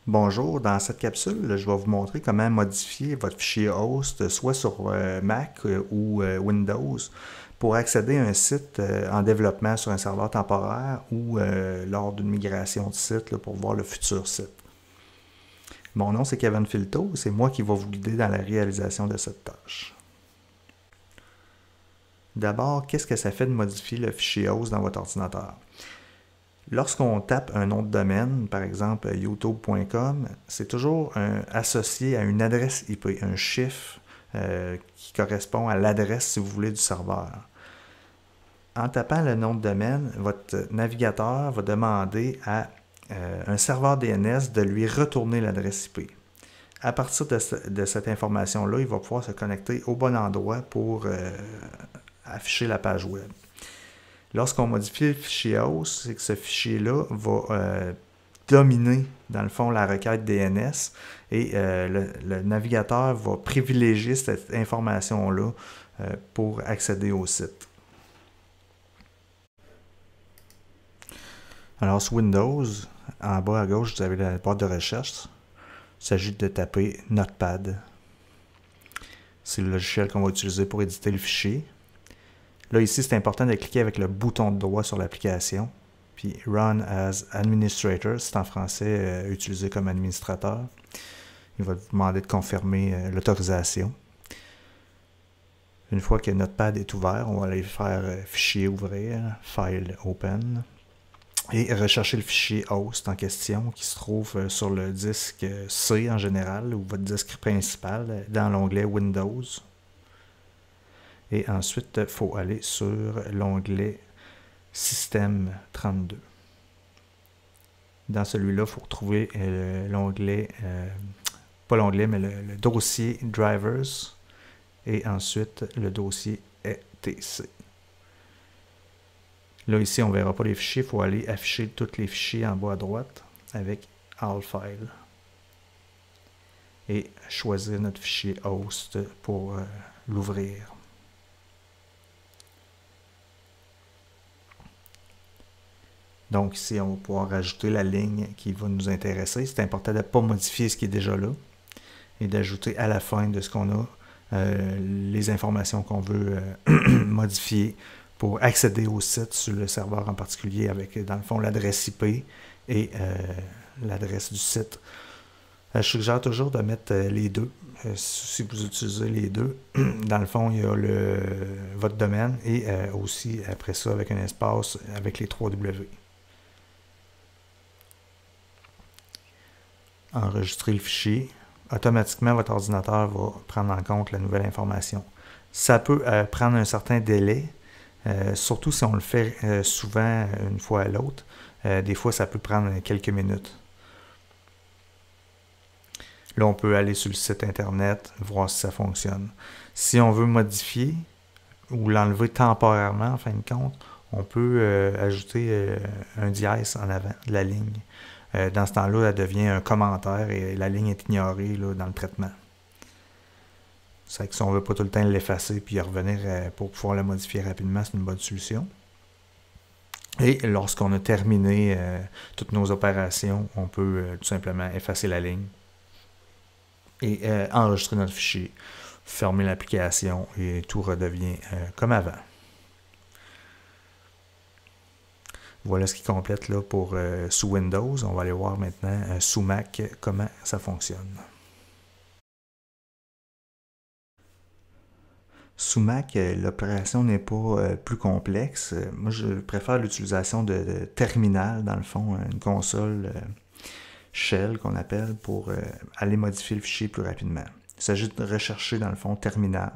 Bonjour, dans cette capsule, je vais vous montrer comment modifier votre fichier host, soit sur Mac ou Windows, pour accéder à un site en développement sur un serveur temporaire ou lors d'une migration de site là, pour voir le futur site. Mon nom c'est Kevin Filto, c'est moi qui vais vous guider dans la réalisation de cette tâche. D'abord, qu'est-ce que ça fait de modifier le fichier host dans votre ordinateur? Lorsqu'on tape un nom de domaine, par exemple youtube.com, c'est toujours associé à une adresse IP, un chiffre qui correspond à l'adresse, si vous voulez, du serveur. En tapant le nom de domaine, votre navigateur va demander à un serveur DNS de lui retourner l'adresse IP. À partir de cette information-là, il va pouvoir se connecter au bon endroit pour afficher la page web. Lorsqu'on modifie le fichier host, c'est que ce fichier-là va dominer, dans le fond, la requête DNS et le navigateur va privilégier cette information-là pour accéder au site. Alors, sur Windows, en bas à gauche, vous avez la barre de recherche. Il s'agit de taper Notepad. C'est le logiciel qu'on va utiliser pour éditer le fichier. Là, ici, c'est important de cliquer avec le bouton de droit sur l'application. Puis Run as Administrator, c'est en français utilisé comme administrateur. Il va vous demander de confirmer l'autorisation. Une fois que Notepad est ouvert, on va aller faire Fichier ouvrir, File open, et rechercher le fichier host en question qui se trouve sur le disque C en général, ou votre disque principal, dans l'onglet Windows. Et ensuite, il faut aller sur l'onglet Système 32. Dans celui-là, il faut retrouver l'onglet, pas l'onglet, mais le dossier Drivers et ensuite le dossier etc. Là, ici, on ne verra pas les fichiers. Il faut aller afficher tous les fichiers en bas à droite avec All File et choisir notre fichier host pour l'ouvrir. Donc ici, on va pouvoir rajouter la ligne qui va nous intéresser. C'est important de ne pas modifier ce qui est déjà là et d'ajouter à la fin de ce qu'on a les informations qu'on veut modifier pour accéder au site sur le serveur en particulier avec, dans le fond, l'adresse IP et l'adresse du site. Je suggère toujours de mettre les deux. Si vous utilisez les deux, dans le fond, il y a votre domaine et aussi, après ça, avec un espace avec les 3 W. Enregistrer le fichier. Automatiquement, votre ordinateur va prendre en compte la nouvelle information. Ça peut prendre un certain délai, surtout si on le fait souvent une fois à l'autre. Des fois, ça peut prendre quelques minutes. Là, on peut aller sur le site internet, voir si ça fonctionne. Si on veut modifier ou l'enlever temporairement, en fin de compte, on peut ajouter un dièse en avant de la ligne. Dans ce temps-là, elle devient un commentaire et la ligne est ignorée là, dans le traitement. C'est que si on ne veut pas tout le temps l'effacer puis revenir pour pouvoir la modifier rapidement, c'est une bonne solution. Et lorsqu'on a terminé toutes nos opérations, on peut tout simplement effacer la ligne et enregistrer notre fichier, fermer l'application et tout redevient comme avant. Voilà ce qui complète là pour sous Windows. On va aller voir maintenant sous Mac comment ça fonctionne. Sous Mac, l'opération n'est pas plus complexe. Moi, je préfère l'utilisation de terminal, dans le fond, une console shell qu'on appelle pour aller modifier le fichier plus rapidement. Il s'agit de rechercher, dans le fond, terminal.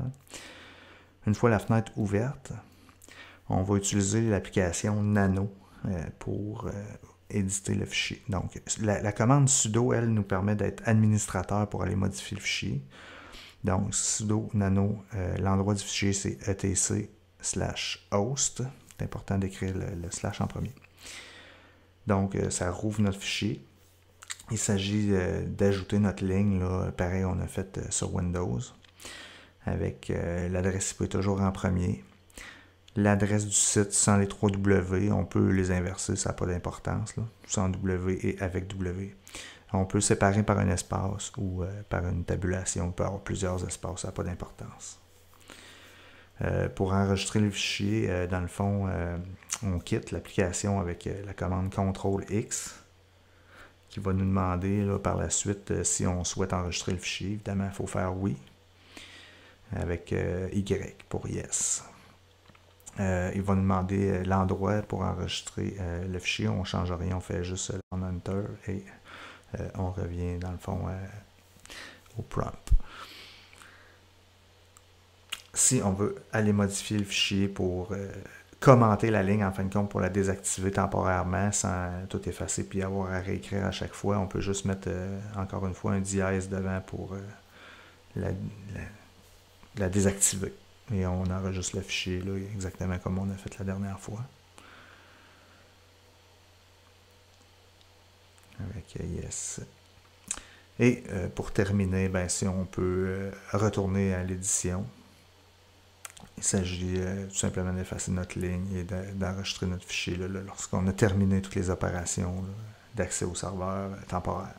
Une fois la fenêtre ouverte, on va utiliser l'application Nano pour éditer le fichier. Donc, la commande sudo, elle, nous permet d'être administrateur pour aller modifier le fichier. Donc, sudo nano, l'endroit du fichier, c'est etc/host. C'est important d'écrire le slash en premier. Donc, ça rouvre notre fichier. Il s'agit d'ajouter notre ligne, là, pareil, on a fait sur Windows, avec l'adresse IP toujours en premier. L'adresse du site sans les 3 W, on peut les inverser, ça n'a pas d'importance, sans W et avec W. On peut séparer par un espace ou par une tabulation. On peut avoir plusieurs espaces, ça n'a pas d'importance. Pour enregistrer le fichier, dans le fond, on quitte l'application avec la commande CTRL-X qui va nous demander là, par la suite si on souhaite enregistrer le fichier. Évidemment, il faut faire oui avec Y pour Yes. Il va nous demander l'endroit pour enregistrer le fichier. On ne change rien, on fait juste en Enter et on revient dans le fond au prompt. Si on veut aller modifier le fichier pour commenter la ligne en fin de compte pour la désactiver temporairement sans tout effacer puis avoir à réécrire à chaque fois, on peut juste mettre encore une fois un dièse devant pour la désactiver. Et on enregistre le fichier là, exactement comme on a fait la dernière fois. Avec Yes. Et pour terminer, ben, si on peut retourner à l'édition, il s'agit tout simplement d'effacer notre ligne et d'enregistrer notre fichier là, lorsqu'on a terminé toutes les opérations d'accès au serveur temporaire.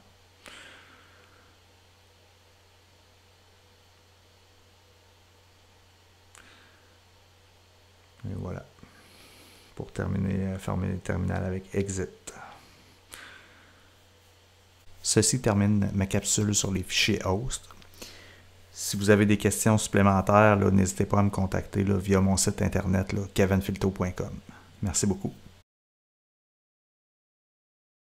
Et voilà. Pour terminer, fermer le terminal avec Exit. Ceci termine ma capsule sur les fichiers host. Si vous avez des questions supplémentaires, n'hésitez pas à me contacter via mon site internet kevinfilto.com. Merci beaucoup.